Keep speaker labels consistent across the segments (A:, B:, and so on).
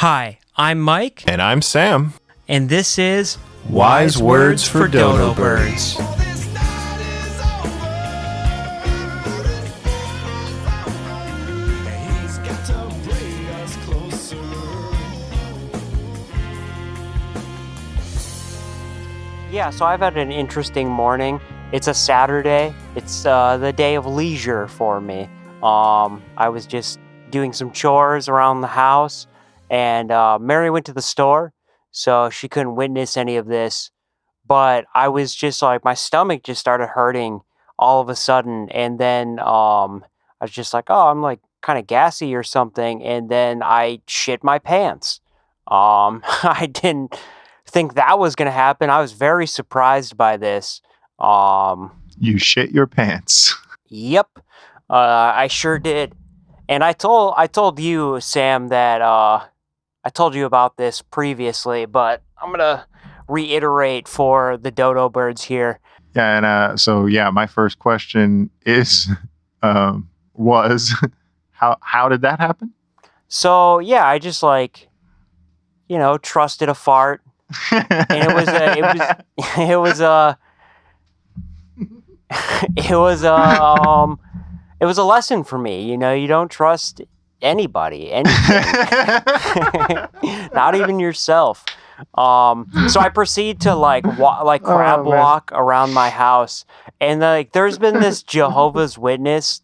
A: Hi, I'm Mike,
B: And I'm Sam.
A: and this is
B: Wise Words for Dodo
A: Birds. Yeah, so I've had an interesting morning. It's a Saturday. It's the day of leisure for me. I was just doing some chores around the house, and Mary went to the store, so she couldn't witness any of this. But I was just like, my stomach just started hurting all of a sudden, and then I was just like, oh, I'm like kind of gassy or something, and then I shit my pants. I didn't think that was going to happen. I was very surprised by this.
B: You shit your pants.
A: Yep, I sure did. And I told you, Sam, that I told you about this previously, but I'm gonna reiterate for the dodo birds here.
B: Yeah, and my first question is, was, how did that happen?
A: So yeah, I just trusted a fart, and it was it was a lesson for me. You don't trust anybody, anything, not even yourself. So I proceed to crab walk around my house, and there's been this Jehovah's Witness,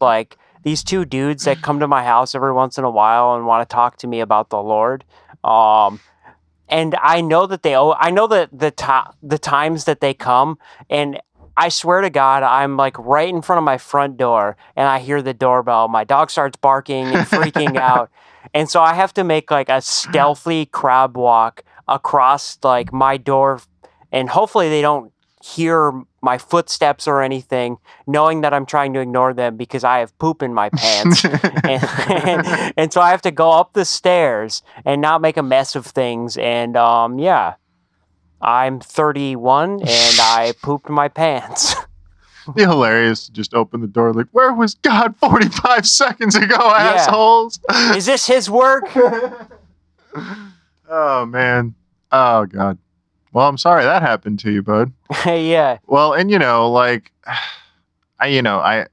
A: these two dudes that come to my house every once in a while and want to talk to me about the Lord. And I know that the times that they come, and I swear to God, I'm right in front of my front door, and I hear the doorbell. My dog starts barking and freaking out, and so I have to make a stealthy crab walk across my door, and hopefully they don't hear my footsteps or anything, knowing that I'm trying to ignore them because I have poop in my pants. and so I have to go up the stairs and not make a mess of things. And yeah, I'm 31 and I pooped my pants.
B: It'd be hilarious to just open the door where was God 45 seconds ago, assholes?
A: Is this his work?
B: Oh, man. Oh, God. Well, I'm sorry that happened to you, bud.
A: Yeah.
B: Well, and I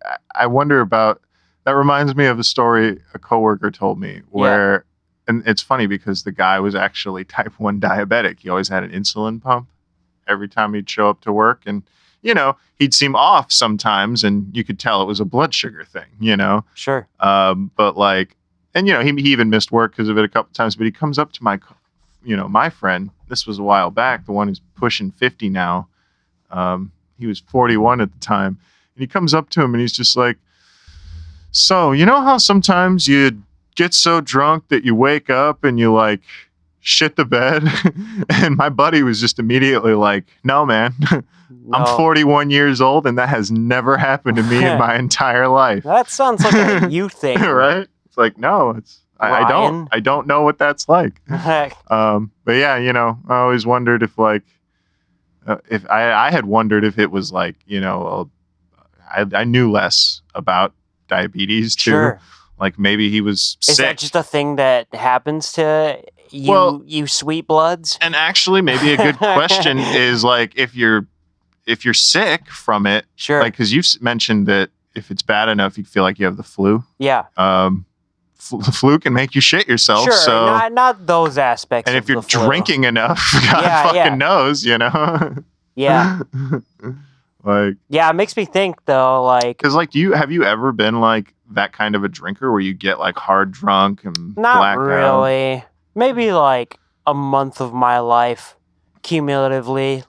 B: wonder about, that reminds me of a story a coworker told me where, and it's funny because the guy was actually type 1 diabetic. He always had an insulin pump every time he'd show up to work, and he'd seem off sometimes, and you could tell it was a blood sugar thing,
A: Sure.
B: But and he even missed work because of it a couple times, but he comes up to my friend, this was a while back, the one who's pushing 50 now. He was 41 at the time. And he comes up to him and he's just like, so, you know how sometimes you get so drunk that you wake up and you shit the bed? And my buddy was just immediately like, no, man,
A: No.
B: I'm 41 years old and that has never happened to me in my entire life.
A: That sounds like a you thing.
B: Right? It's like, no, I don't know what that's like. But yeah, I always wondered if if I had wondered if it was I knew less about diabetes too.
A: Sure.
B: Maybe he was sick.
A: Is that just a thing that happens to you, you sweet bloods?
B: And actually, maybe a good question is if you're sick from it,
A: sure.
B: Because you've mentioned that if it's bad enough, you feel like you have the flu.
A: Yeah.
B: The flu can make you shit yourself.
A: Sure,
B: so
A: not those aspects.
B: And
A: of
B: if you're
A: the flu.
B: drinking enough, God fucking knows,
A: Yeah. Yeah, it makes me think though,
B: because have you ever been that kind of a drinker where you get hard drunk and
A: not
B: black
A: really.
B: out?
A: Maybe a month of my life cumulatively.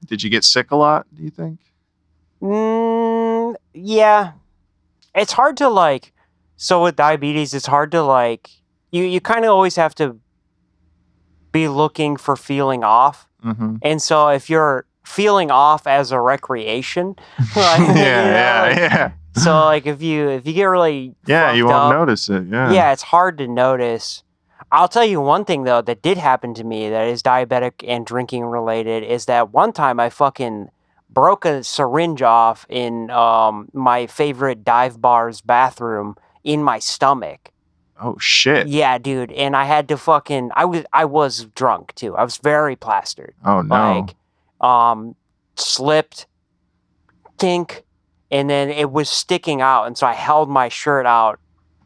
B: Did you get sick a lot, do you think?
A: Yeah. It's hard to so with diabetes, it's hard to you kind of always have to be looking for feeling off.
B: Mm-hmm.
A: And so if you're feeling off as a recreation,
B: yeah.
A: So if you get really
B: you won't
A: up,
B: notice it. Yeah,
A: it's hard to notice. I'll tell you one thing though that did happen to me that is diabetic and drinking related is that one time I fucking broke a syringe off in my favorite dive bar's bathroom in my stomach.
B: Oh shit.
A: Yeah, dude. And I had to fucking, I was drunk too. I was very plastered.
B: Oh no.
A: Like, slipped, kink, and then it was sticking out. And so I held my shirt out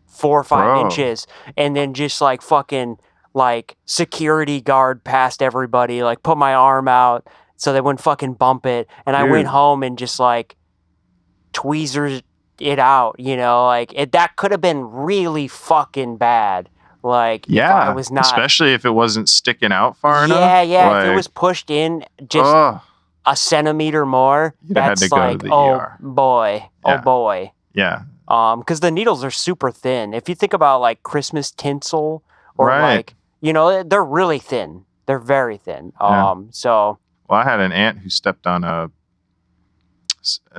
A: 4 or 5
B: Bro.
A: inches and then just like fucking like security guard past everybody, like put my arm out so they wouldn't fucking bump it. And I went
B: Dude.
A: home and just like tweezers it out, you know, like that could have been really fucking bad. Like, if I was not,
B: especially if it wasn't sticking out far enough.
A: Yeah.
B: Like,
A: if it was pushed in just a centimeter more,
B: you'd have had
A: that's
B: to go
A: like,
B: to the
A: oh
B: ER.
A: boy,
B: Yeah.
A: oh boy.
B: Yeah.
A: Because the needles are super thin. If you think about like Christmas tinsel or
B: Right.
A: like, you know, they're really thin. They're very thin.
B: Yeah.
A: So.
B: Well, I had an aunt who stepped on a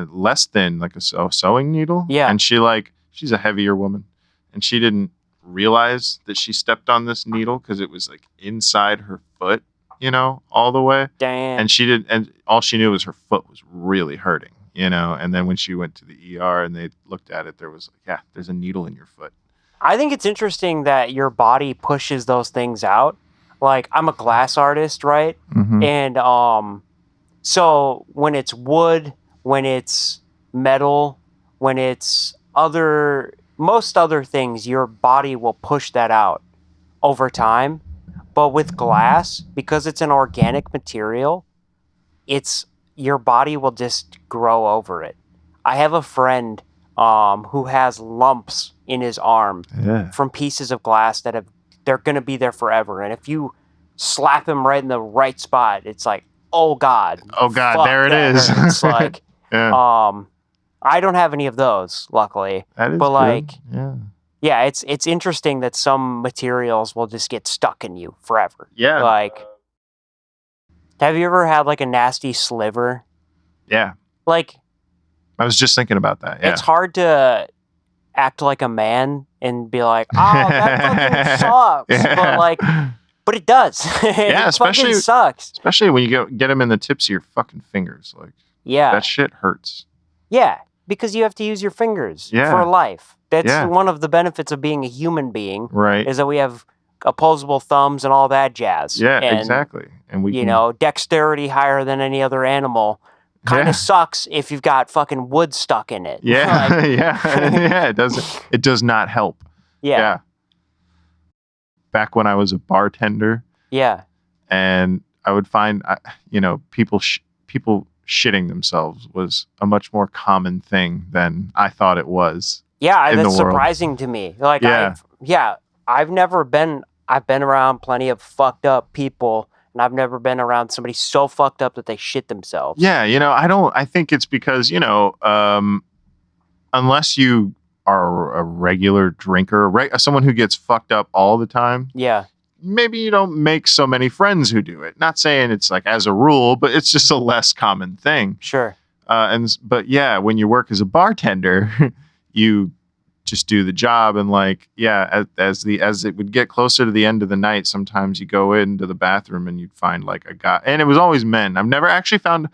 B: less thin, like a sewing needle.
A: Yeah.
B: And she's a heavier woman, and she didn't realize that she stepped on this needle because it was like inside her foot, you know, all the way.
A: Damn.
B: And all she knew was her foot was really hurting, you know. And then when she went to the ER and they looked at it, there was like, yeah, there's a needle in your foot.
A: I think it's interesting that your body pushes those things out. Like, I'm a glass artist, right?
B: Mm-hmm.
A: And so when it's wood, when it's metal, when it's most other things, your body will push that out over time. But with glass, because it's an organic material, your body will just grow over it. I have a friend who has lumps in his arm from pieces of glass they're going to be there forever. And if you slap him right in the right spot, it's like, oh God,
B: there it is.
A: It's like,
B: yeah.
A: I don't have any of those, luckily.
B: That is
A: but
B: good.
A: Like,
B: yeah,
A: it's interesting that some materials will just get stuck in you forever.
B: Yeah.
A: Like, have you ever had like a nasty sliver?
B: Yeah.
A: Like,
B: I was just thinking about that. Yeah.
A: It's hard to act like a man and be like, oh, that fucking sucks.
B: Yeah.
A: But it does.
B: Yeah,
A: it fucking sucks.
B: Especially when you get them in the tips of your fucking fingers. Like,
A: yeah,
B: that shit hurts.
A: Yeah, because you have to use your fingers for life. That's one of the benefits of being a human being.
B: Right.
A: Is that we have opposable thumbs and all that jazz.
B: Yeah,
A: and,
B: exactly. And we
A: dexterity higher than any other animal. Kind of sucks if you've got fucking wood stuck in it.
B: Yeah, yeah. It does not help.
A: Yeah.
B: Back when I was a bartender.
A: Yeah.
B: And I would find, people shitting themselves was a much more common thing than I thought it was.
A: Yeah, that's surprising to me. Like, I've been around plenty of fucked up people. And I've never been around somebody so fucked up that they shit themselves.
B: Yeah, I think it's because, unless you are a regular drinker, someone who gets fucked up all the time.
A: Yeah.
B: Maybe you don't make so many friends who do it. Not saying it's like as a rule, but it's just a less common thing.
A: Sure.
B: But when you work as a bartender, you just do the job, and as it would get closer to the end of the night, sometimes you go into the bathroom and you'd find like a guy, and it was always men. I've never found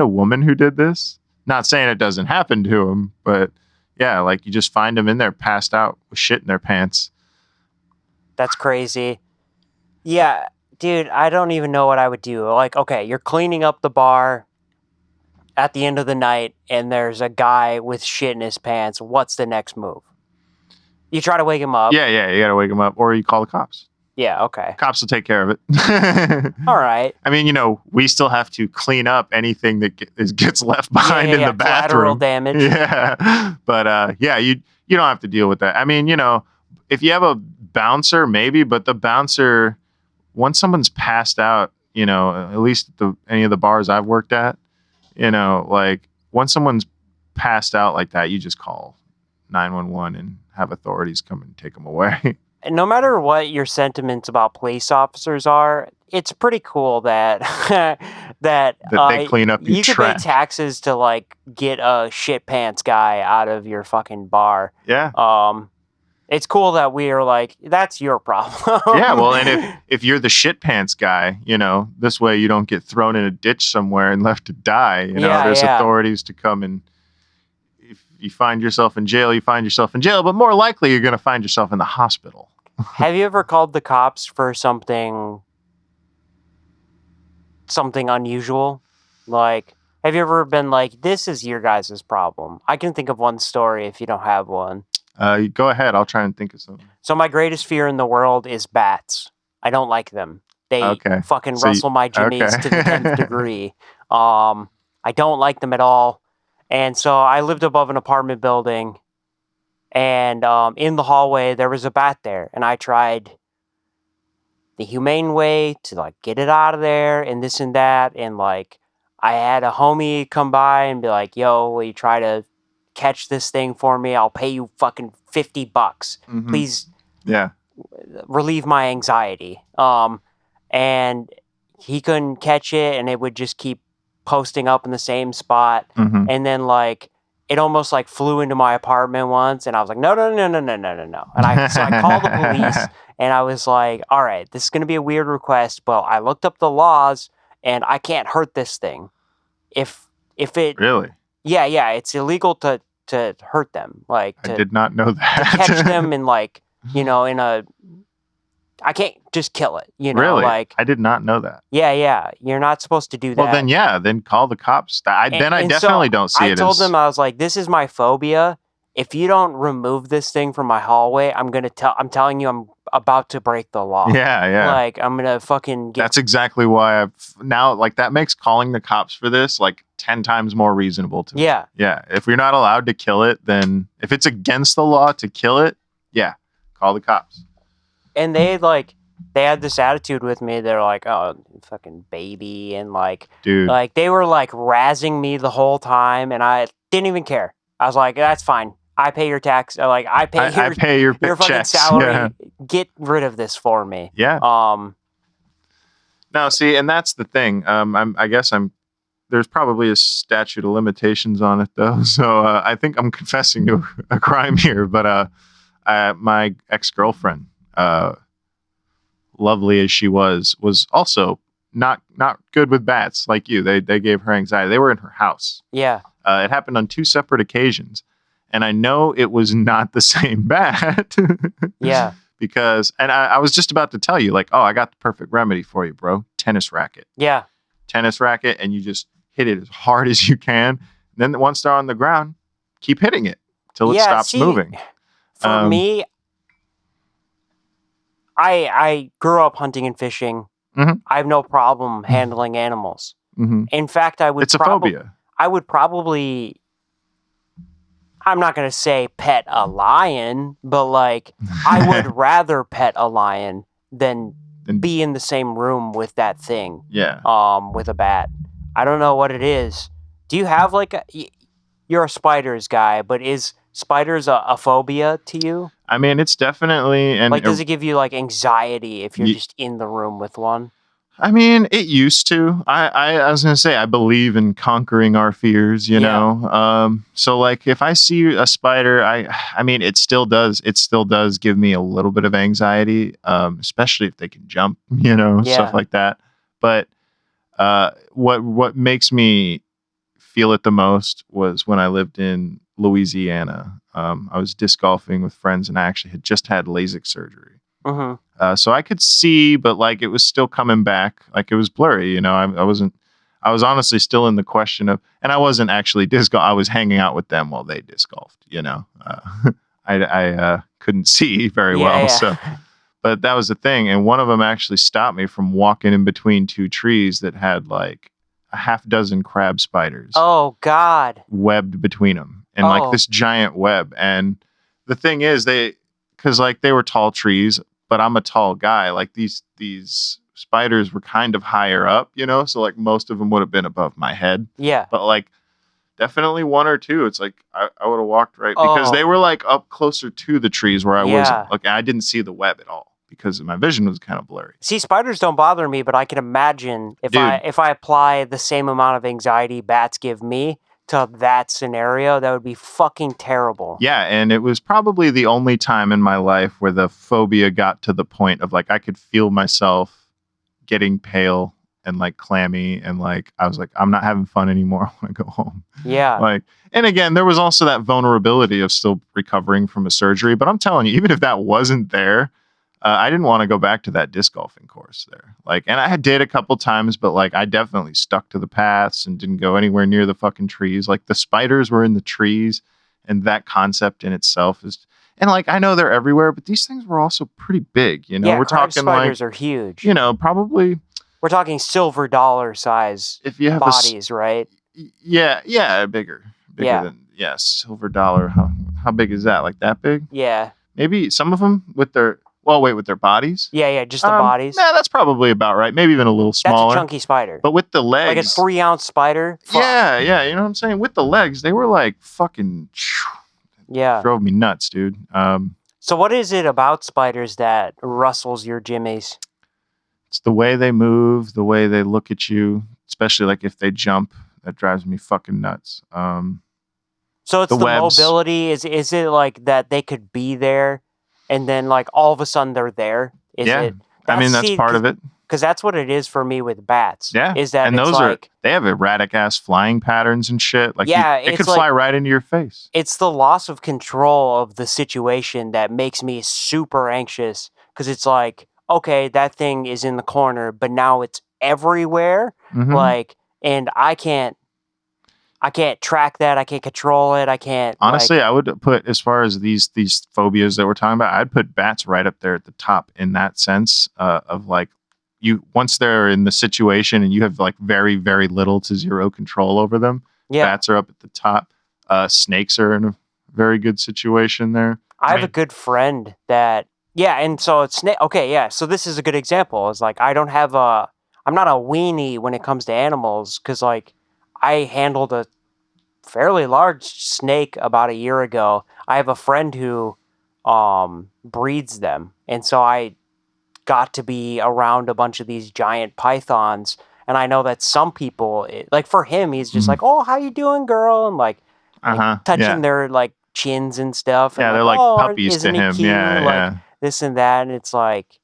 B: a woman who did this. Not saying it doesn't happen to them, but like you just find them in there passed out with shit in their pants.
A: That's crazy. Yeah, dude, I don't even know what I would do. Like, okay, you're cleaning up the bar at the end of the night, and there's a guy with shit in his pants. What's the next move? You try to wake him up.
B: Yeah, you gotta wake him up, or you call the cops.
A: Yeah, okay.
B: Cops will take care of it.
A: All right.
B: I mean, we still have to clean up anything that gets left behind in the bathroom.
A: Collateral damage.
B: Yeah, but you don't have to deal with that. I mean, if you have a bouncer, maybe, but the bouncer, once someone's passed out, at least at any of the bars I've worked at, like once someone's passed out like that, you just call 911 and have authorities come and take them away.
A: And no matter what your sentiments about police officers are, it's pretty cool that that
B: they clean up your
A: you can pay taxes to like get a shit pants guy out of your fucking bar.
B: Yeah.
A: It's cool that we are like, that's your problem.
B: Yeah, well, and if you're the shit pants guy, this way you don't get thrown in a ditch somewhere and left to die. There's authorities to come and you find yourself in jail, you find yourself in jail, but more likely you're going to find yourself in the hospital.
A: Have you ever called the cops for something unusual? Like, have you ever been like, this is your guys' problem? I can think of one story if you don't have one.
B: Go ahead. I'll try and think of something.
A: So my greatest fear in the world is bats. I don't like them. They fucking rustle my jimmies to the 10th degree. I don't like them at all. And so I lived above an apartment building, and in the hallway there was a bat there, and I tried the humane way to like get it out of there and this and that, and like I had a homie come by and be like, yo, will you try to catch this thing for me? I'll pay you fucking $50.
B: Mm-hmm.
A: Please
B: Yeah.
A: relieve my anxiety. And he couldn't catch it, and it would just keep posting up in the same spot.
B: Mm-hmm.
A: And then like it almost like flew into my apartment once, and I was like, no. And so I called the police, and I was like, all right, this is going to be a weird request, but I looked up the laws, and I can't hurt this thing. If it
B: Really?
A: Yeah, it's illegal to hurt them. Like
B: I did not know that.
A: to catch them in like, in a, I can't just kill it,
B: Really?
A: like
B: I did not know that.
A: Yeah, you're not supposed to do that.
B: Well, then call the cops. I definitely don't see it.
A: I told them, I was like, this is my phobia. If you don't remove this thing from my hallway, I'm telling you, I'm about to break the law.
B: Yeah.
A: Like, I'm gonna fucking get...
B: That's exactly why that makes calling the cops for this like 10 times more reasonable to me.
A: Yeah.
B: Yeah. If you're not allowed to kill it, then if it's against the law to kill it, yeah, call the cops.
A: And they had this attitude with me. They're like, oh, fucking baby. And like,
B: dude,
A: like they were like razzing me the whole time. And I didn't even care. I was like, that's fine. I pay your tax. Like I pay your fucking
B: checks.
A: salary.
B: Yeah.
A: Get rid of this for me.
B: Yeah. No, see, and that's the thing. I guess there's probably a statute of limitations on it though. So I think I'm confessing to a crime here, but my ex-girlfriend, lovely as she was also not good with bats like you. They gave her anxiety. They were in her house.
A: Yeah.
B: It happened on 2 separate occasions. And I know it was not the same bat.
A: Yeah.
B: Because, and I was just about to tell you, like, oh, I got the perfect remedy for you, bro. Tennis racket.
A: Yeah.
B: Tennis racket, and you just hit it as hard as you can. And then once they're on the ground, keep hitting it till it stops moving.
A: For me, I grew up hunting and fishing.
B: Mm-hmm.
A: I have no problem handling animals.
B: Mm-hmm.
A: In fact,
B: it's a phobia.
A: I would probably, I'm not going to say pet a lion, but like I would rather pet a lion than be in the same room with that thing.
B: Yeah.
A: With a bat. I don't know what it is. Do you have like you're a spiders guy, but is spiders a phobia to you?
B: I mean, it's definitely...
A: like, does it give you like anxiety if you're just in the room with one?
B: I mean, it used to. I was going to say, I believe in conquering our fears, you know? So, like, if I see a spider, I mean, it still does give me a little bit of anxiety, especially if they can jump, stuff like that. But what makes me feel it the most was when I lived in Louisiana. I was disc golfing with friends, and I actually had just had LASIK surgery.
A: Mm-hmm.
B: So I could see, but like it was still coming back. Like it was blurry, I was honestly still in the question of, and I wasn't actually disc golf. I was hanging out with them while they disc golfed, I couldn't see very well. So, but that was the thing. And one of them actually stopped me from walking in between 2 trees that had like a half dozen crab spiders.
A: Oh God.
B: Webbed between them. And like this giant web. And the thing is because like they were tall trees, but I'm a tall guy. Like these spiders were kind of higher up, so like most of them would have been above my head.
A: Yeah.
B: But like definitely 1 or 2, it's like I would have walked right because they were like up closer to the trees where I wasn't. Like I didn't see the web at all because my vision was kind of blurry.
A: See, spiders don't bother me, but I can imagine if I apply the same amount of anxiety bats give me to that scenario, that would be fucking terrible.
B: Yeah, and it was probably the only time in my life where the phobia got to the point of like I could feel myself getting pale and like clammy, and like I was like, I'm not having fun anymore. I want to go home.
A: Yeah.
B: Like, and again, there was also that vulnerability of still recovering from a surgery. But I'm telling you, even if that wasn't there, I didn't want to go back to that disc golfing course there. Like, and I did a couple times, but like I definitely stuck to the paths and didn't go anywhere near the fucking trees. Like the spiders were in the trees, and that concept in itself is. And like I know they're everywhere, but these things were also pretty big. You know,
A: Yeah,
B: we're
A: crab
B: talking
A: spiders
B: like,
A: are huge.
B: you know, probably
A: We're talking silver dollar size
B: if you have
A: bodies, right?
B: yeah, bigger
A: Yeah.
B: than silver dollar. How big is that? Like that big?
A: Yeah.
B: Maybe some of them with their with their bodies.
A: Yeah, just the bodies.
B: Nah, that's probably about right. Maybe even a little smaller.
A: That's a chunky spider.
B: But with the
A: Like a
B: legs,
A: 3-ounce spider. Fuck.
B: yeah, you know what I'm saying. With the legs, they were like fucking.
A: Yeah.
B: Drove me nuts, dude.
A: So what is it about spiders that rustles your jimmies?
B: It's the way they move, the way they look at you, especially like if they jump. That drives me fucking nuts.
A: So it's the
B: webs.
A: mobility. Is it like that they could be there, and then like all of a sudden they're there? Is it?
B: I mean that's part of it.
A: Because that's what it is for me with bats.
B: Yeah,
A: is that
B: and
A: it's
B: those
A: like,
B: they have erratic ass flying patterns and shit. Like it could
A: like,
B: fly right into your face.
A: It's the loss of control of the situation that makes me super anxious. Because it's like, okay, that thing is in the corner, but now it's everywhere.
B: Mm-hmm.
A: Like, and I can't track that. I can't control it. I can't.
B: Honestly, I would put, as far as these phobias that we're talking about, I'd put bats right up there at the top in that sense of like, once they're in the situation and you have like very, very little to zero control over them, bats are up at the top. Snakes are in a very good situation there.
A: I have a good friend that, and so it's snake. Okay, yeah. So this is a good example. It's like I'm not a weenie when it comes to animals, because like I handled a fairly large snake about a year ago. I have a friend who breeds them, and so I got to be around a bunch of these giant pythons. And I know that some people, like for him, he's just like, "Oh, how you doing, girl?" And like touching their like chins and stuff.
B: Yeah,
A: and
B: they're like puppies to him.
A: Cute?
B: Yeah.
A: This and that, and it's like,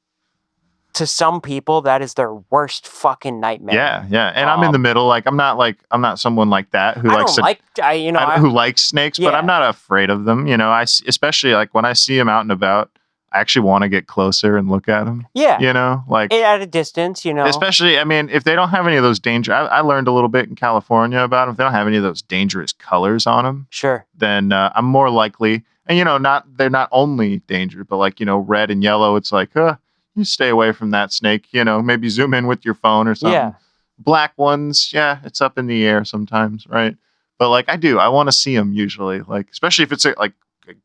A: to some people that is their worst fucking nightmare.
B: Yeah. And I'm in the middle. Like I'm not someone like that who who likes snakes, but I'm not afraid of them. You know, especially like when I see them out and about, I actually want to get closer and look at them.
A: Yeah.
B: You know, like
A: at a distance, you know.
B: Especially, I mean, if they don't have any of those I learned a little bit in California about them. If they don't have any of those dangerous colors on them,
A: sure,
B: then I'm more likely, and you know, they're not only dangerous, but like, you know, red and yellow, it's like, you stay away from that snake, you know, maybe zoom in with your phone or something.
A: Yeah.
B: Black ones, it's up in the air sometimes, right? But like I want to see them usually, like, especially if it's like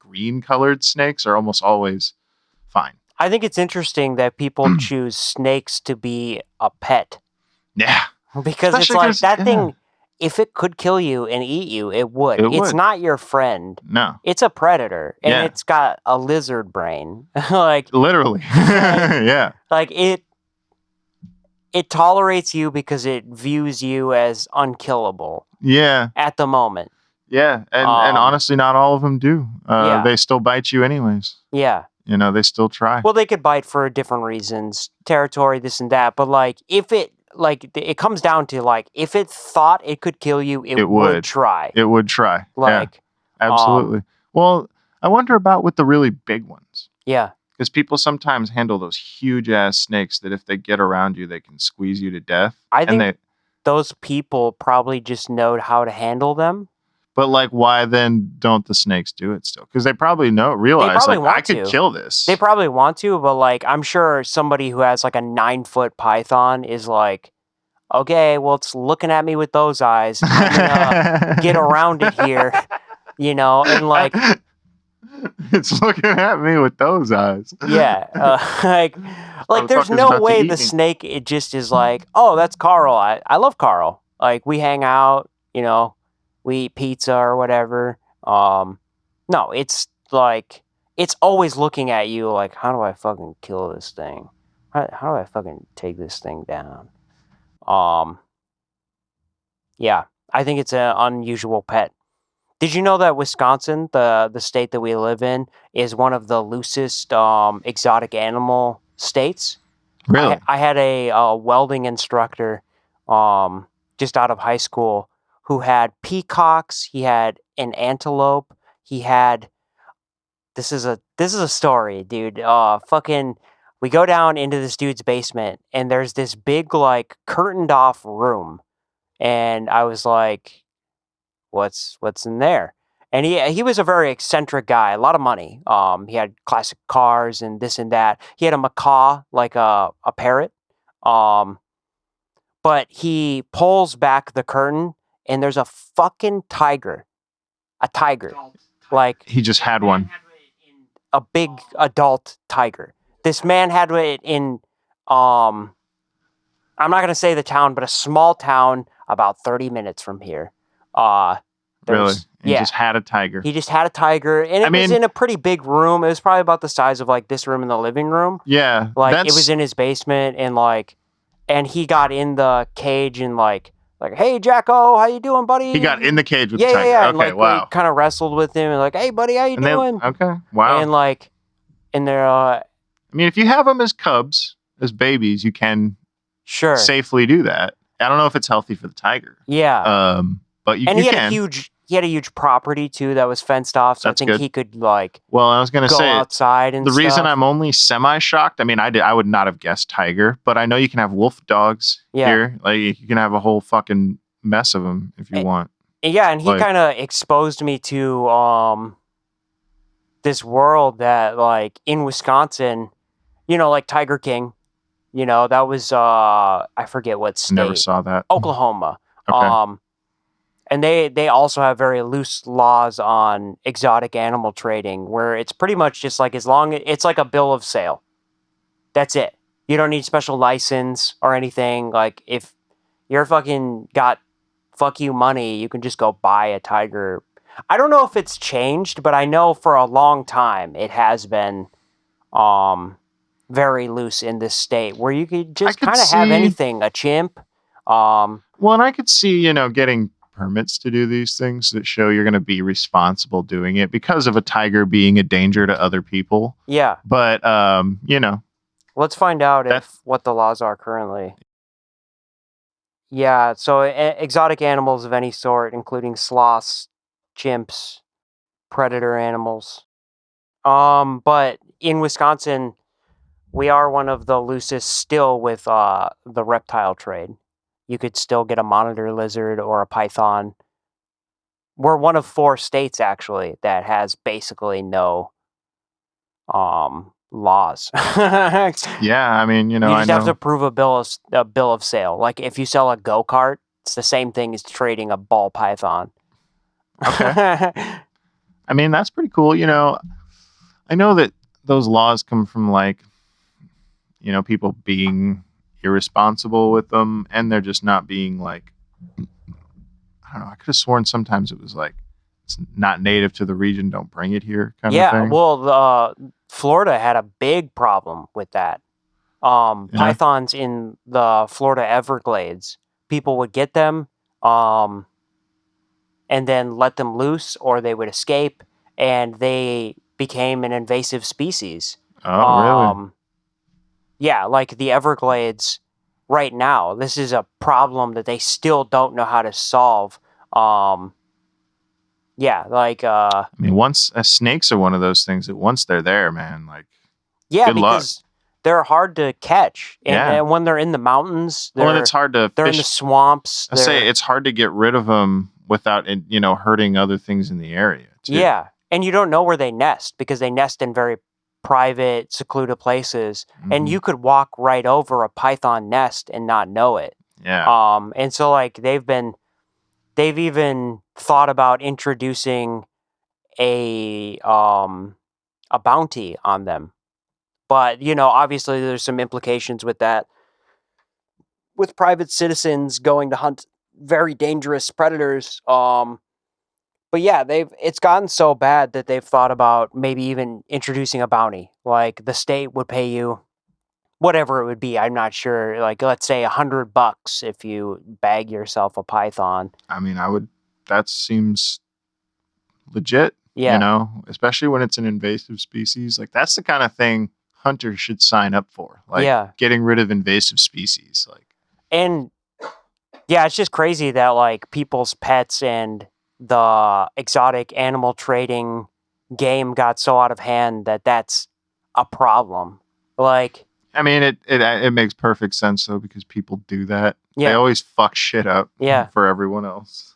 B: green colored snakes are almost always fine.
A: I think it's interesting that people choose snakes to be a pet.
B: Yeah.
A: Because especially it's like that thing, if it could kill you and eat you, it would. It's not your friend.
B: No.
A: It's a predator. And it's got a lizard brain. Like
B: literally. Yeah.
A: Like it tolerates you because it views you as unkillable.
B: Yeah.
A: At the moment.
B: Yeah. And honestly, not all of them do. They still bite you anyways.
A: Yeah.
B: You know, they still try.
A: Well, they could bite for different reasons, territory, this and that. But like, if it comes down to like, if it thought it could kill you, it would try.
B: It would try.
A: Like,
B: absolutely. Well, I wonder about with the really big ones.
A: Yeah.
B: Because people sometimes handle those huge ass snakes that if they get around you, they can squeeze you to death.
A: I think those people probably just know how to handle them.
B: But like, why then don't the snakes do it still? Because they probably realize like, I could kill this.
A: They probably want to, but like, I'm sure somebody who has like a 9-foot python is like, okay, well, it's looking at me with those eyes. I'm gonna get around it here, you know, and like,
B: it's looking at me with those eyes.
A: Yeah, like there's no way the snake, it just is like, oh, that's Carl. I love Carl. Like we hang out, you know. We eat pizza or whatever. No, it's like, it's always looking at you like, how do I fucking kill this thing? How do I fucking take this thing down? Yeah, I think it's an unusual pet. Did you know that Wisconsin, the state that we live in, is one of the loosest exotic animal states?
B: Really?
A: I had a welding instructor, just out of high school, who had peacocks. He had an antelope. He had this is a story, dude. Fucking, we go down into this dude's basement, and there's this big like curtained off room, and I was like, what's in there? And he was a very eccentric guy, a lot of money. He had classic cars and this and that. He had a macaw, like a parrot. Um, but he pulls back the curtain, and there's a fucking tiger, a tiger, like
B: He just had one.
A: a big adult tiger. This man had it in, I'm not gonna say the town, but a small town about 30 minutes from here.
B: Really? He
A: Yeah.
B: just had a tiger.
A: He just had a tiger, and it was in a pretty big room. It was probably about the size of like this room in the living room.
B: Yeah.
A: Like it was in his basement, and he got in the cage and like, hey Jacko, how you doing, buddy?
B: He got in the cage with the
A: Yeah,
B: tiger.
A: yeah,
B: Okay,
A: and
B: wow.
A: kind of wrestled with him and like, hey buddy, how you doing?
B: Okay, wow.
A: And like, and they're
B: I mean, if you have them as cubs, as babies, you can
A: sure
B: safely do that. I don't know if it's healthy for the tiger.
A: Yeah.
B: But you
A: and he
B: can.
A: He had a huge property too that was fenced off, so
B: That's
A: I think
B: good.
A: he could like.
B: Well, I was gonna
A: go
B: say
A: outside and
B: the reason
A: stuff.
B: I'm only semi-shocked. I mean, I would not have guessed tiger, but I know you can have wolf dogs here. Like you can have a whole fucking mess of them if you want.
A: Yeah, and he
B: Like-
A: kind of exposed me to this world that like in Wisconsin, like Tiger King, that was I forget what state.
B: Never saw that.
A: Oklahoma.
B: Okay.
A: And they also have very loose laws on exotic animal trading, where it's pretty much just like it's like a bill of sale. That's it. You don't need special license or anything. Like if you're fucking got fuck you money, you can just go buy a tiger. I don't know if it's changed, but I know for a long time it has been very loose in this state, where you could just kind of have anything, a chimp.
B: Well, and I could see, getting permits to do these things that show you're going to be responsible doing it because of a tiger being a danger to other people.
A: Yeah.
B: But,
A: let's find out what the laws are currently. Yeah, so exotic animals of any sort, including sloths, chimps, predator animals. But in Wisconsin, we are one of the loosest still with the reptile trade. You could still get a monitor lizard or a python. We're one of 4 states actually that has basically no laws.
B: Yeah, I mean,
A: you just have to prove a bill of sale. Like if you sell a go-kart, it's the same thing as trading a ball python.
B: Okay. I mean, that's pretty cool. I know that those laws come from like, people being irresponsible with them, and they're just not being like, I don't know. I could have sworn sometimes it was like, it's not native to the region, don't bring it here kind of thing.
A: Yeah, well, Florida had a big problem with that. Pythons in the Florida Everglades, people would get them and then let them loose, or they would escape, and they became an invasive species.
B: Oh, really?
A: Yeah, like the Everglades right now, this is a problem that they still don't know how to solve. Yeah, like
B: I mean, snakes are one of those things that once they're there, man, like
A: good because luck. They're hard to catch, and when they're in the mountains,
B: and it's hard to.
A: They're in the swamps.
B: I say it's hard to get rid of them without hurting other things in the area. Too.
A: Yeah, and you don't know where they nest because they nest in very private, secluded places, and you could walk right over a python nest and not know it.
B: Yeah.
A: And so like they've even thought about introducing a bounty on them. But, obviously there's some implications with that. With private citizens going to hunt very dangerous predators. But yeah, it's gotten so bad that they've thought about maybe even introducing a bounty. Like the state would pay you whatever it would be. I'm not sure. Like let's say $100 if you bag yourself a python.
B: I mean, that seems legit.
A: Yeah.
B: Especially when it's an invasive species. Like that's the kind of thing hunters should sign up for. Like
A: Yeah.
B: getting rid of invasive species. Like,
A: And yeah, it's just crazy that like people's pets and the exotic animal trading game got so out of hand that that's a problem. Like,
B: I mean, it makes perfect sense though, because people do that. They
A: yeah,
B: always fuck shit up
A: Yeah.
B: for everyone else.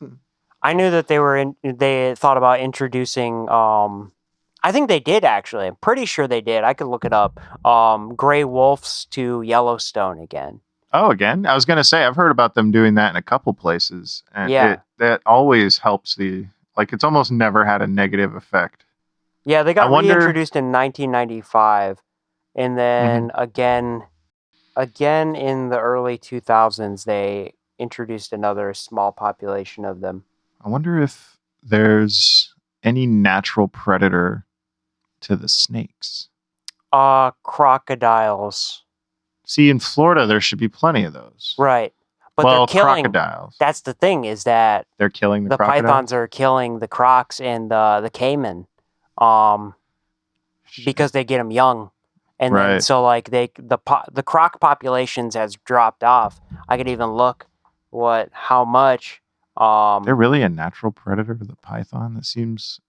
A: I knew that they thought about introducing I think they did actually. I'm pretty sure they did. I could look it up. Gray wolves to Yellowstone again.
B: Oh, again? I was gonna say I've heard about them doing that in a couple places, and
A: Yeah.
B: that always helps like it's almost never had a negative effect.
A: Yeah, they
B: I
A: got
B: wonder-
A: reintroduced in 1995 and then again in the early 2000s they introduced another small population of them.
B: I wonder if there's any natural predator to the snakes.
A: Crocodiles.
B: See, in Florida, there should be plenty of those.
A: Right. But
B: well,
A: they're killing
B: crocodiles.
A: That's the thing, is that
B: they're killing
A: the
B: crocodiles?
A: pythons are killing the crocs and the caiman, because they get them young, and then so like the croc populations has dropped off. I could even look how much.
B: They're really a natural predator to the python. That seems.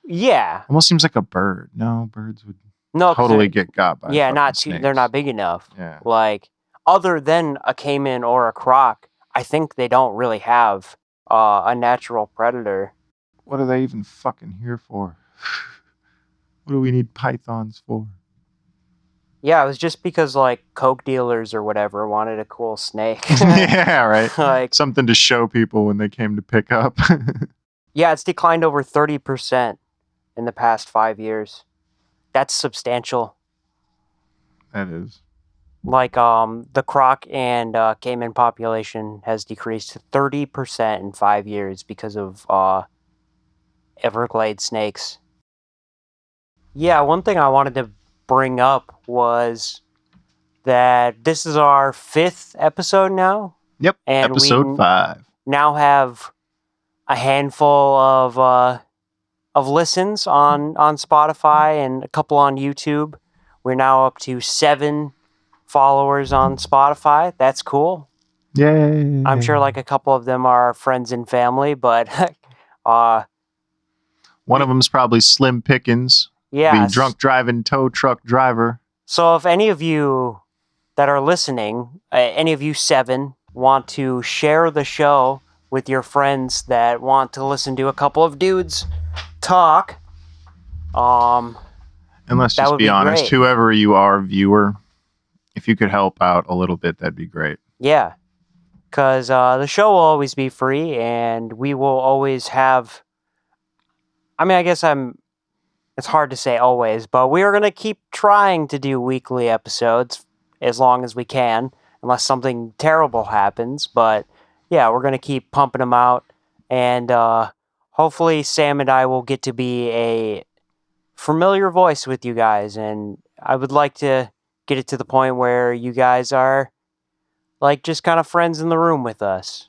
A: Yeah.
B: Almost seems like a bird. No, birds would
A: No,
B: totally get got by.
A: Yeah, not
B: snakes.
A: they're not big enough.
B: Yeah.
A: Like other than a caiman or a croc, I think they don't really have a natural predator.
B: What are they even fucking here for? What do we need pythons for?
A: Yeah, it was just because like coke dealers or whatever wanted a cool snake.
B: Yeah, right.
A: Like
B: something to show people when they came to pick up.
A: Yeah, it's declined over 30% in the past 5 years. That's substantial.
B: That is.
A: Like the croc and caiman population has decreased to 30% in 5 years because of Everglades snakes. Yeah, one thing I wanted to bring up was that this is our 5th episode now.
B: Yep,
A: and
B: episode 5.
A: Now have a handful of listens on Spotify and a couple on YouTube. We're now up to 7 followers on Spotify. That's cool.
B: Yay.
A: I'm sure like a couple of them are friends and family, but
B: one of them's probably Slim Picknz.
A: Yeah.
B: The drunk driving tow truck driver.
A: So if any of you that are listening, any of you 7 want to share the show with your friends that want to listen to a couple of dudes talk,
B: and let's just be honest,
A: great.
B: Whoever you are, viewer, if you could help out a little bit, that'd be great.
A: Yeah, because the show will always be free, and we will always have. I mean, I guess it's hard to say always, but we are going to keep trying to do weekly episodes as long as we can, unless something terrible happens. But yeah, we're going to keep pumping them out, and hopefully Sam and I will get to be a familiar voice with you guys, and I would like to get it to the point where you guys are like just kind of friends in the room with us.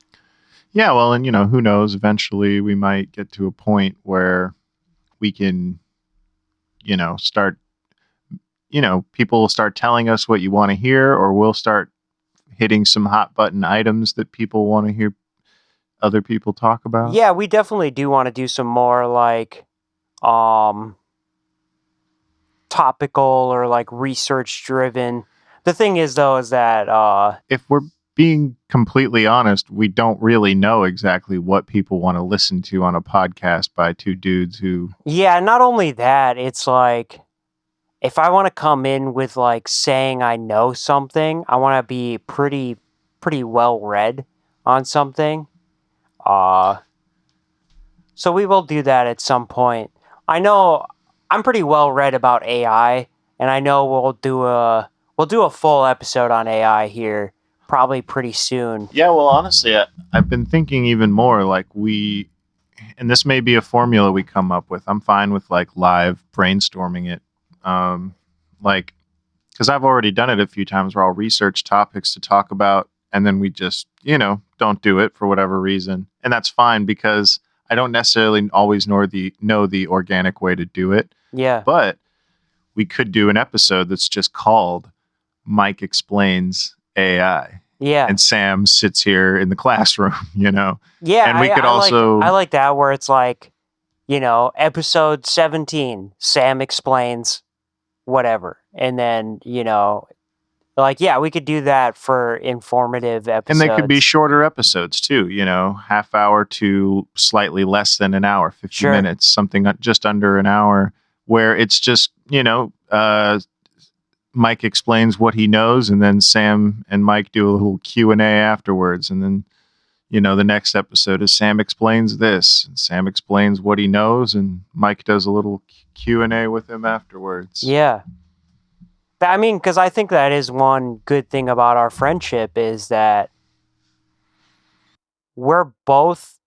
B: Yeah, well, and who knows, eventually we might get to a point where we can start people will start telling us what you want to hear, or we'll start hitting some hot button items that people want to hear other people talk about.
A: Yeah, we definitely do want to do some more like topical or like research driven. The thing is though is that
B: if we're being completely honest, we don't really know exactly what people want to listen to on a podcast by 2 dudes who...
A: Yeah, not only that, it's like if I want to come in with like saying I know something, I want to be pretty well read on something. So we will do that at some point. I know I'm pretty well read about AI, and I know we'll do a full episode on AI here probably pretty soon.
B: Yeah, well, honestly, I've been thinking even more like and this may be a formula we come up with. I'm fine with like live brainstorming it. Like, because I've already done it a few times where I'll research topics to talk about, and then we just, don't do it for whatever reason. And that's fine because I don't necessarily always know the organic way to do it.
A: Yeah.
B: But we could do an episode that's just called Mike Explains AI.
A: Yeah.
B: And Sam sits here in the classroom,
A: Yeah.
B: And we could also...
A: I like that where it's like, episode 17, Sam explains whatever. And then, we could do that for informative episodes.
B: And they could be shorter episodes too, half hour to slightly less than an hour, 50 minutes, something just under an hour, where it's just, Mike explains what he knows, and then Sam and Mike do a little Q&A afterwards. And then, the next episode is Sam explains this, and Sam explains what he knows, and Mike does a little Q&A with him afterwards.
A: Yeah. I mean, because I think that is one good thing about our friendship is that we're both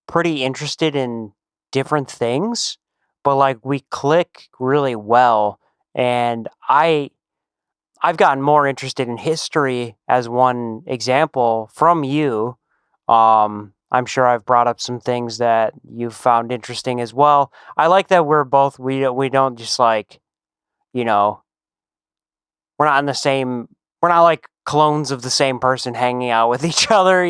A: pretty interested in different things, but like we click really well. And I've gotten more interested in history as one example from you. I'm sure I've brought up some things that you've found interesting as well. I like that we're both, we don't just like, we're not like clones of the same person hanging out with each other,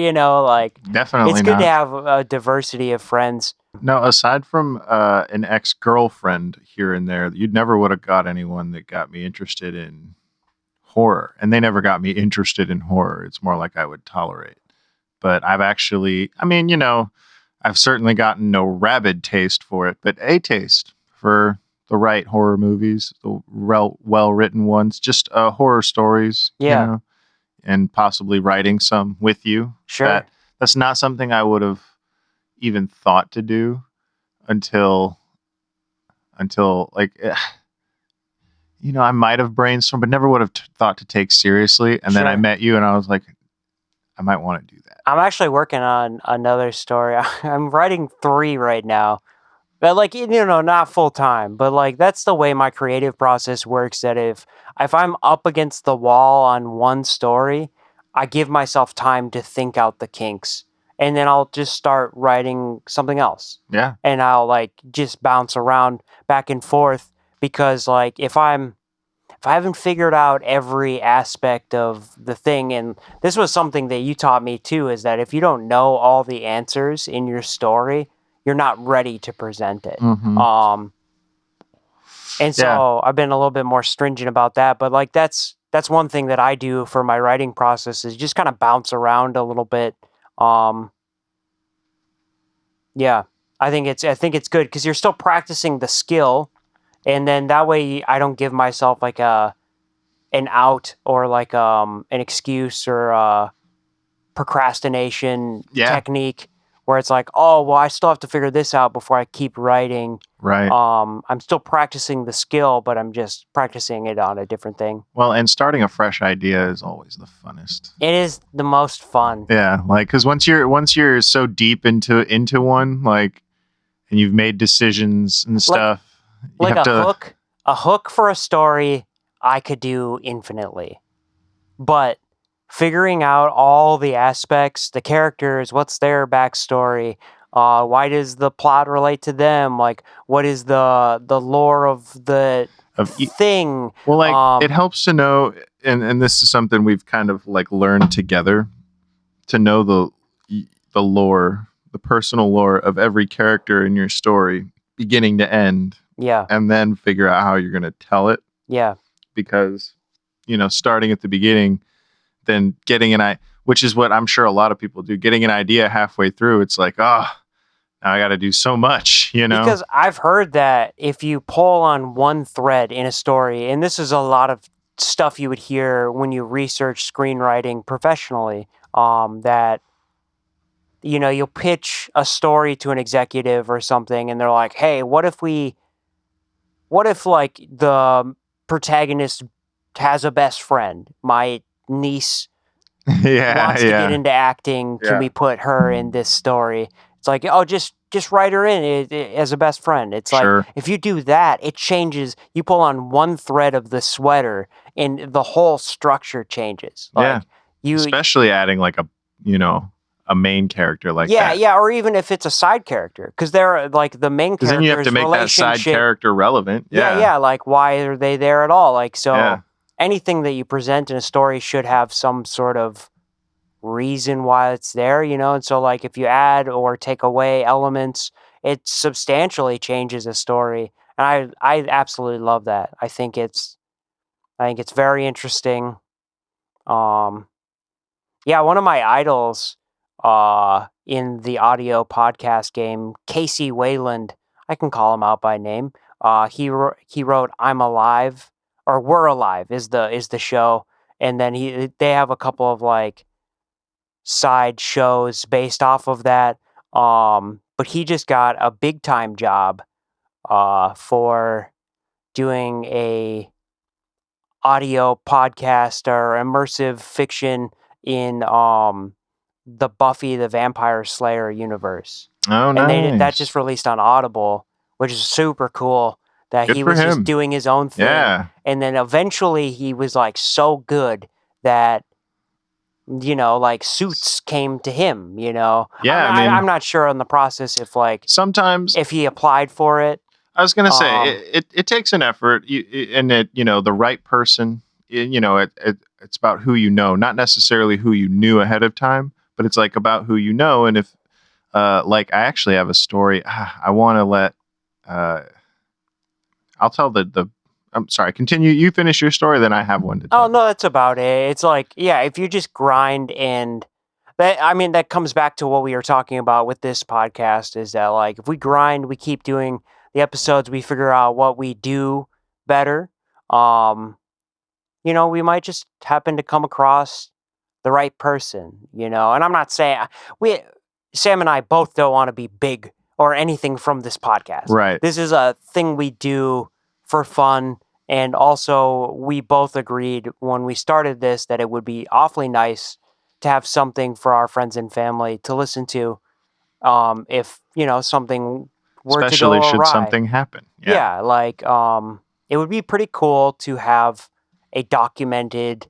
B: Definitely
A: it's good to have a diversity of friends.
B: No, aside from an ex-girlfriend here and there, you'd never would have got anyone that got me interested in horror. And they never got me interested in horror. It's more like I would tolerate. But I've actually, I've certainly gotten no rabid taste for it, but a taste for the right horror movies, the well-written ones, just horror stories, and possibly writing some with you.
A: Sure.
B: That's not something I would have even thought to do until like, I might have brainstormed, but never would have thought to take seriously. And then I met you and I was like, I might want to do that.
A: I'm actually working on another story. I'm writing 3 right now. But like, not full time, but like that's the way my creative process works. That if I'm up against the wall on one story, I give myself time to think out the kinks, and then I'll just start writing something else.
B: Yeah.
A: And I'll like just bounce around back and forth because like if I haven't figured out every aspect of the thing, and this was something that you taught me too, is that if you don't know all the answers in your story, you're not ready to present it.
B: Mm-hmm.
A: And so I've been a little bit more stringent about that, but like that's one thing that I do for my writing process is just kind of bounce around a little bit. Yeah, I think it's good because you're still practicing the skill, and then that way I don't give myself like an out or like an excuse or procrastination technique. Where it's like, oh, well, I still have to figure this out before I keep writing.
B: Right.
A: I'm still practicing the skill, but I'm just practicing it on a different thing.
B: Well, and starting a fresh idea is always the funnest.
A: It is the most fun.
B: Yeah, like because once you're so deep into one, like, and you've made decisions and stuff,
A: like a hook for a story, I could do infinitely, but figuring out all the aspects, the characters, what's their backstory, why does the plot relate to them, like what is the lore of the thing.
B: Well, like it helps to know, and this is something we've kind of like learned together, to know the lore, the personal lore of every character in your story, beginning to end.
A: Yeah.
B: And then figure out how you're going to tell it.
A: Yeah.
B: Because, starting at the beginning, then getting which is what I'm sure a lot of people do, getting an idea halfway through, it's like, now I got to do so much,
A: Because I've heard that if you pull on one thread in a story, and this is a lot of stuff you would hear when you research screenwriting professionally, that, you'll pitch a story to an executive or something, and they're like, hey, what if like the protagonist has a best friend? My niece wants to get into acting. Can we put her in this story? It's like, oh, just write her in as a best friend. It's like, if you do that, it changes. You pull on one thread of the sweater and the whole structure changes. Like,
B: especially adding like a a main character like
A: yeah,
B: that.
A: Yeah, or even if it's a side character, because they're like the main character's
B: Because then you have to make that side character relevant.
A: Yeah, like why are they there at all? Like, so anything that you present in a story should have some sort of reason why it's there, and so like if you add or take away elements, it substantially changes a story. And I absolutely love that. I think it's very interesting. Yeah, one of my idols in the audio podcast game, Casey Wayland, I can call him out by name. He wrote "I'm Alive" or "We're Alive" is the show, and then they have a couple of like side shows based off of that. But he just got a big time job for doing a audio podcast or immersive fiction in the Buffy the Vampire Slayer universe.
B: Oh, nice.
A: And that just released on Audible, which is super cool. That
B: Good
A: he
B: for
A: was
B: him.
A: just doing his own thing.
B: Yeah.
A: And then eventually he was like so good that like Suits came to him,
B: Yeah,
A: I'm not sure on the process if like
B: sometimes
A: if he applied for it.
B: I was gonna say it takes an effort, and the right person. It's about who you know, not necessarily who you knew ahead of time, but it's like about who you know. And if like I actually have a story, I want to let. I'll tell the. I'm sorry. Continue. You finish your story, then I have one to tell.
A: Oh no, that's about it. It's like if you just grind and that comes back to what we were talking about with this podcast is that like if we grind, we keep doing the episodes, we figure out what we do better. We might just happen to come across the right person, and I'm not saying Sam and I both don't want to be big or anything from this podcast.
B: Right.
A: This is a thing we do for fun. And also, we both agreed when we started this that it would be awfully nice to have something for our friends and family to listen to if, something were
B: especially
A: to go
B: should
A: awry.
B: Something happen.
A: Yeah, like it would be pretty cool to have a documented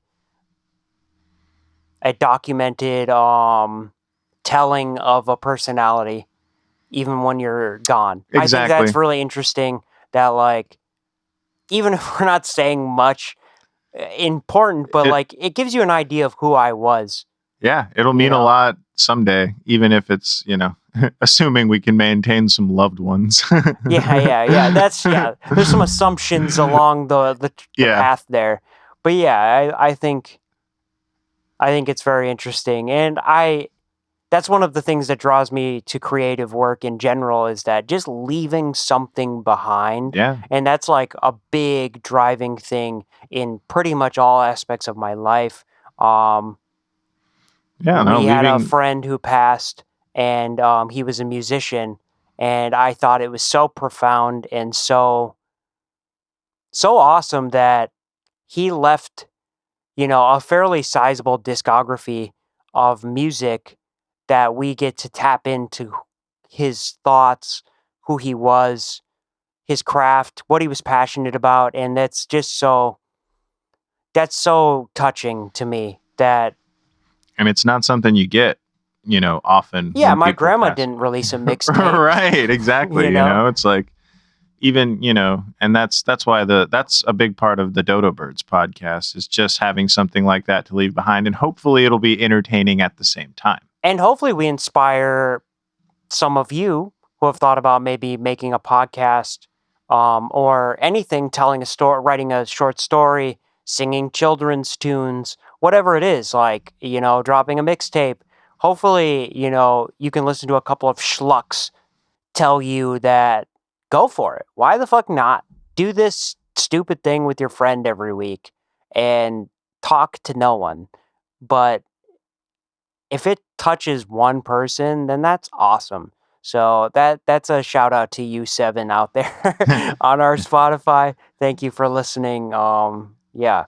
A: telling of a personality even when you're gone.
B: Exactly.
A: I think that's really interesting that like even if we're not saying much important, but it gives you an idea of who I was.
B: Yeah, it'll mean a lot someday, even if it's, assuming we can maintain some loved ones.
A: Yeah. There's some assumptions along the path there. But yeah, I think it's very interesting. And that's one of the things that draws me to creative work in general is that just leaving something behind.
B: Yeah.
A: And that's like a big driving thing in pretty much all aspects of my life. We had a friend who passed and he was a musician and I thought it was so profound and so awesome that he left, a fairly sizable discography of music that we get to tap into his thoughts, who he was, his craft, what he was passionate about. And that's so touching to me that.
B: And it's not something you get, often.
A: Yeah, my grandma didn't release a mixtape.
B: Right, exactly. It's like, even, and that's why that's a big part of the Dodo Birds podcast is just having something like that to leave behind. And hopefully it'll be entertaining at the same time.
A: And hopefully we inspire some of you who have thought about maybe making a podcast or anything, telling a story, writing a short story, singing children's tunes, whatever it is, like, dropping a mixtape. Hopefully, you can listen to a couple of schlucks tell you that go for it. Why the fuck not? Do this stupid thing with your friend every week and talk to no one. But if it touches one person, then that's awesome. So that's a shout out to you, Seven, out there on our Spotify. Thank you for listening. Yeah.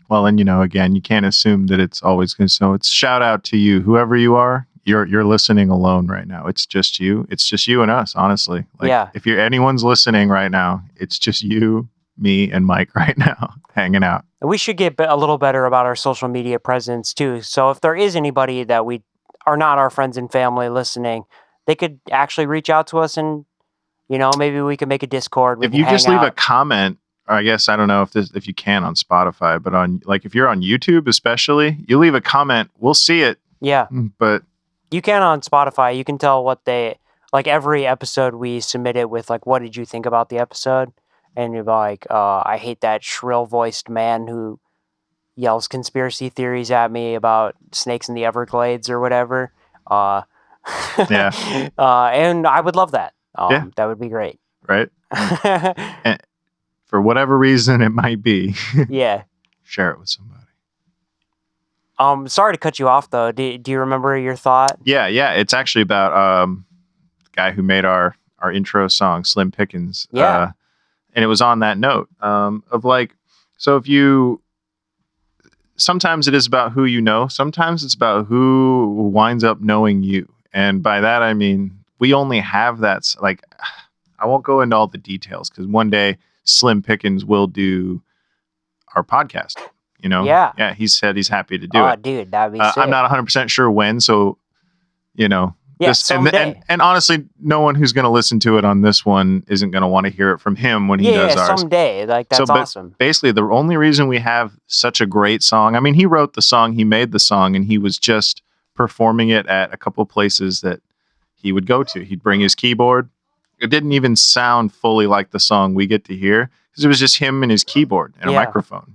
B: Well, and again, you can't assume that it's always going to. So it's shout out to you, whoever you are. You're listening alone right now. It's just you. It's just you and us, honestly. If anyone's listening right now, it's just you, me, and Mike right now hanging out.
A: We should get a little better about our social media presence too. So if there is anybody that we are not our friends and family listening, they could actually reach out to us and, maybe we could make a Discord.
B: If you just leave a comment, or I guess I don't know if you can on Spotify, but if you're on YouTube especially, you leave a comment, we'll see it.
A: Yeah.
B: But
A: you can on Spotify. You can tell what every episode we submit it with, what did you think about the episode? And you're like, I hate that shrill-voiced man who yells conspiracy theories at me about snakes in the Everglades or whatever.
B: Yeah.
A: And I would love that.
B: Yeah.
A: That would be great.
B: Right. And for whatever reason it might be.
A: Yeah.
B: Share it with somebody.
A: Sorry to cut you off though. Do you remember your thought?
B: Yeah. It's actually about the guy who made our intro song, Slim Picknz.
A: Yeah.
B: And it was on that note of sometimes it is about who you know, sometimes it's about who winds up knowing you. And by that, I mean, we only have that, I won't go into all the details because one day Slim Picknz will do our podcast,
A: Yeah.
B: Yeah, he said he's happy to do it.
A: Oh, dude, that'd be sick.
B: I'm not 100% sure when, so,
A: Yeah, someday.
B: And honestly, no one who's going to listen to it on this one isn't going to want to hear it from him when he does ours.
A: Someday. That's awesome.
B: Basically, the only reason we have such a great song, I mean, he wrote the song, he made the song, and he was just performing it at a couple of places that he would go to. He'd bring his keyboard. It didn't even sound fully like the song we get to hear because it was just him and his keyboard and a microphone,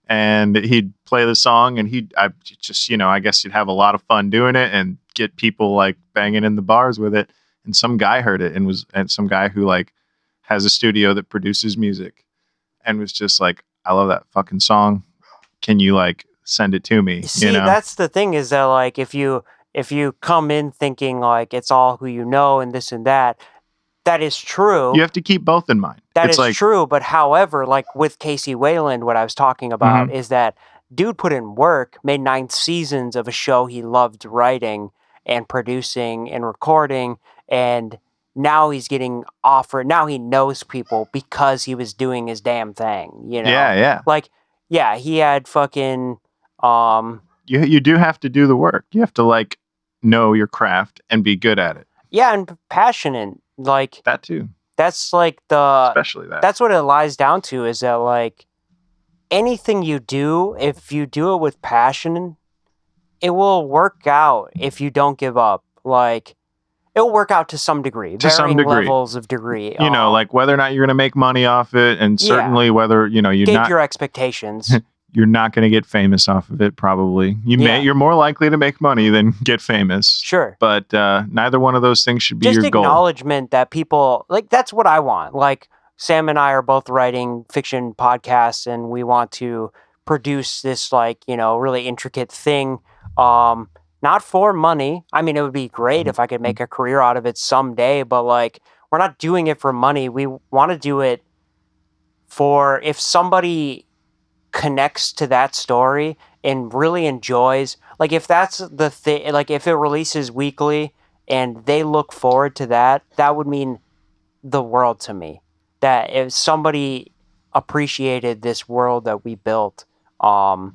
B: and he'd play the song and I guess he'd have a lot of fun doing it and get people banging in the bars with it. And some guy heard it and some guy who has a studio that produces music and was just like, I love that fucking song. Can you send it to me?
A: See, that's the thing is that if you come in thinking it's all who you know and this and that is true.
B: You have to keep both in mind.
A: That is true. But however, with Casey Wayland, what I was talking about is that dude put in work, made 9 seasons of a show he loved writing and producing and recording. And now he's getting offered. Now he knows people because he was doing his damn thing,
B: Yeah.
A: Yeah, he had fucking,
B: You do have to do the work. You have to know your craft and be good at it.
A: Yeah, and passionate.
B: That too.
A: That's
B: especially that.
A: That's what it lies down to is that anything you do, if you do it with passion, it will work out if you don't give up. It will work out to some degree. Varying levels of degree.
B: Whether or not you're going to make money off it, and certainly whether
A: gauge your expectations.
B: You're not going to get famous off of it, probably. You're more likely to make money than get famous.
A: Sure.
B: But neither one of those things should be
A: just
B: your goal.
A: Acknowledgement that people, that's what I want. Sam and I are both writing fiction podcasts, and we want to produce this, really intricate thing. Not for money. I mean, it would be great if I could make a career out of it someday, but, we're not doing it for money. We want to do it for if somebody connects to that story and really enjoys, if that's the thing, if it releases weekly and they look forward to that, that would mean the world to me. That if somebody appreciated this world that we built, and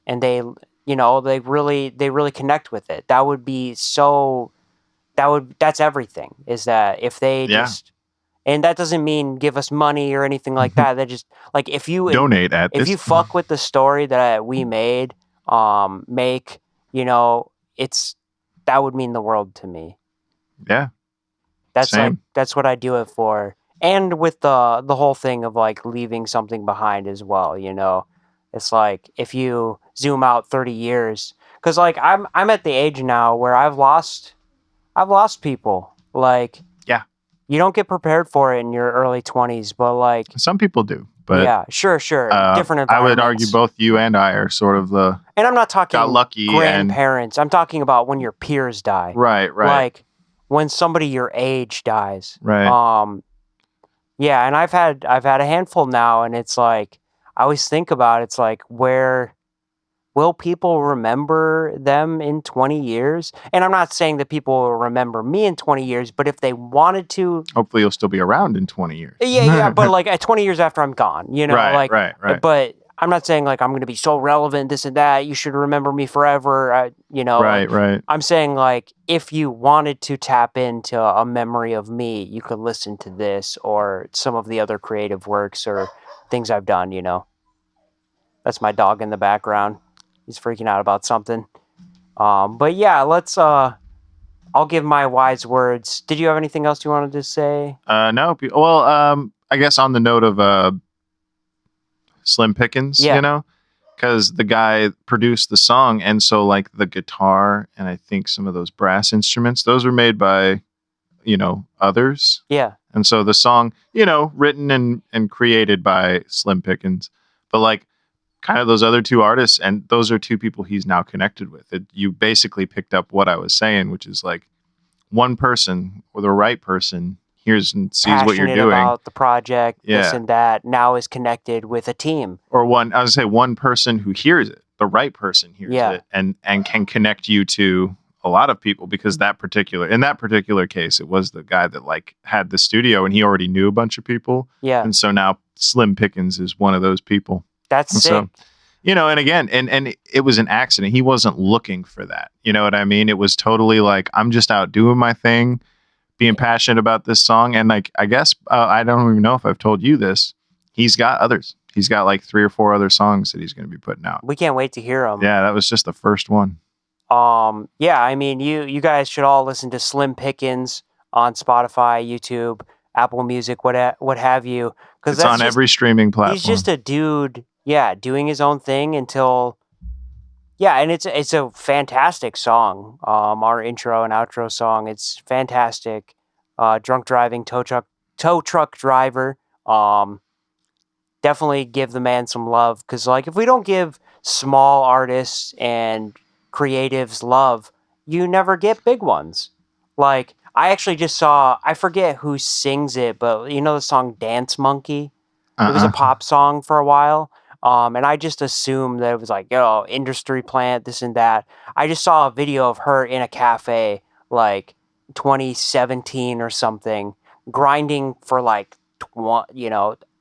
A: they really connect with it, that would be that's everything. Is that if they just. And that doesn't mean give us money or anything like that. That just if you
B: donate
A: if you fuck with the story that we made, that would mean the world to me.
B: Yeah,
A: that's that's what I do it for. And with the whole thing of leaving something behind as well. It's if you zoom out 30 years, because I'm at the age now where I've lost people. You don't get prepared for it in your early 20s, but
B: some people do. But
A: yeah, sure. Different environments.
B: I would argue both you and I are sort of the.
A: And I'm not talking
B: got lucky
A: grandparents. I'm talking about when your peers die.
B: Right.
A: When somebody your age dies.
B: Right.
A: Yeah, and I've had a handful now, and it's I always think about it's where will people remember them in 20 years? And I'm not saying that people will remember me in 20 years, but if they wanted to...
B: Hopefully you'll still be around in 20 years.
A: Yeah, but at 20 years after I'm gone,
B: Right.
A: But I'm not saying like I'm going to be so relevant, this and that. You should remember me forever.
B: Right, right.
A: I'm saying like if you wanted to tap into a memory of me, you could listen to this or some of the other creative works or things I've done. That's my dog in the background. He's freaking out about something. But yeah, let's. I'll give my wise words. Did you have anything else you wanted to say?
B: No. Well, I guess on the note of Slim Pickens,
A: Yeah.
B: because the guy produced the song, and so like the guitar and I think some of those brass instruments, those were made by others.
A: Yeah.
B: And so the song, written and created by Slim Pickens, but like kind of those other two artists, and those are two people he's now connected with. You basically picked up what I was saying, which is like one person or the right person hears and sees what you're
A: Passionate
B: doing
A: about the project, this
B: Yeah.
A: and that, now is connected with a team.
B: or I would say one person who hears it, the right person hears
A: Yeah.
B: it and can connect you to a lot of people, because in that particular case, it was the guy that like had the studio and he already knew a bunch of people.
A: Yeah.
B: And so now Slim Pickens is one of those people.
A: That's
B: And
A: sick.
B: so, and again, and it was an accident. He wasn't looking for that. You know what I mean? It was totally like, I'm just out doing my thing, being passionate about this song. And like, I guess, I don't even know if I've told you this. He's got others. He's got like 3 or 4 other songs that he's going to be putting out.
A: We can't wait to hear them.
B: Yeah, that was just the first one.
A: Yeah, I mean, you guys should all listen to Slim Pickens on Spotify, YouTube, Apple Music, what have you. Because
B: It's on every streaming platform.
A: He's just a dude, doing his own thing until, and it's a fantastic song. Our intro and outro song, it's fantastic. Drunk driving, tow truck driver. Definitely give the man some love, because like if we don't give small artists and creatives love, you never get big ones. Like I actually just saw, I forget who sings it, but the song Dance Monkey? It was a pop song for a while. And I just assumed that it was like, industry plant, this and that. I just saw a video of her in a cafe, like 2017 or something, grinding for like,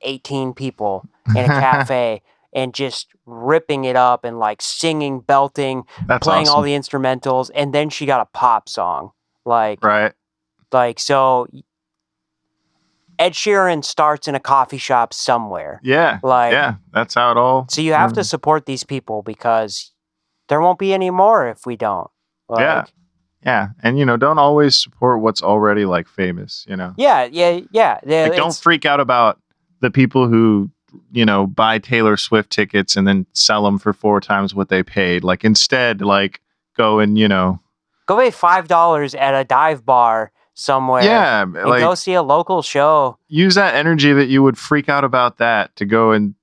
A: 18 people in a cafe and just ripping it up and like singing, belting,
B: That's
A: playing all
B: awesome.
A: the instrumentals. And then she got a pop song.
B: Right.
A: So Ed Sheeran starts in a coffee shop somewhere.
B: Yeah. Yeah. That's how it all.
A: So you have to support these people, because there won't be any more if we don't.
B: Yeah. And don't always support what's already like famous,
A: Yeah.
B: Like, don't freak out about the people who, buy Taylor Swift tickets and then sell them for 4 times what they paid. Like instead, like go and,
A: go pay $5 at a dive bar somewhere.
B: Yeah.
A: And
B: Like
A: go see a local show.
B: use that energy that you would freak out about that to go and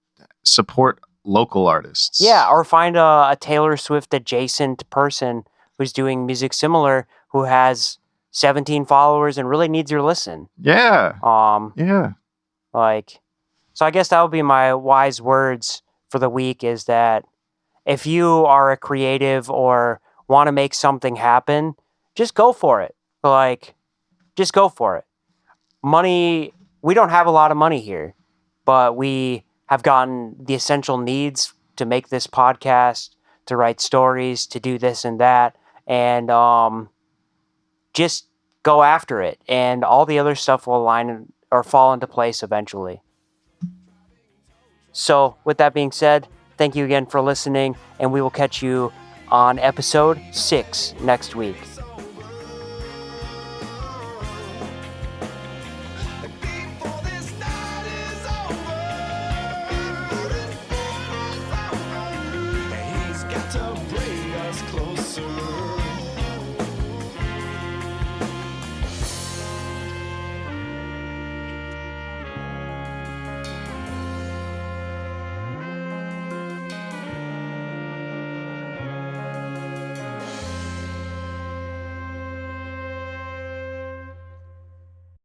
B: support local artists.
A: Yeah. Or find a Taylor Swift adjacent person who's doing music similar, who has 17 followers and really needs your listen.
B: Yeah.
A: Yeah. So I guess that would be my wise words for the week, is that if you are a creative or want to make something happen, just go for it. Just go for it. Money, we don't have a lot of money here, but we have gotten the essential needs to make this podcast, to write stories, to do this and that. And just go after it, and all the other stuff will align or fall into place eventually. So, with that being said, thank you again for listening, and we will catch you on episode 6 next week.
C: He's got to bring us closer.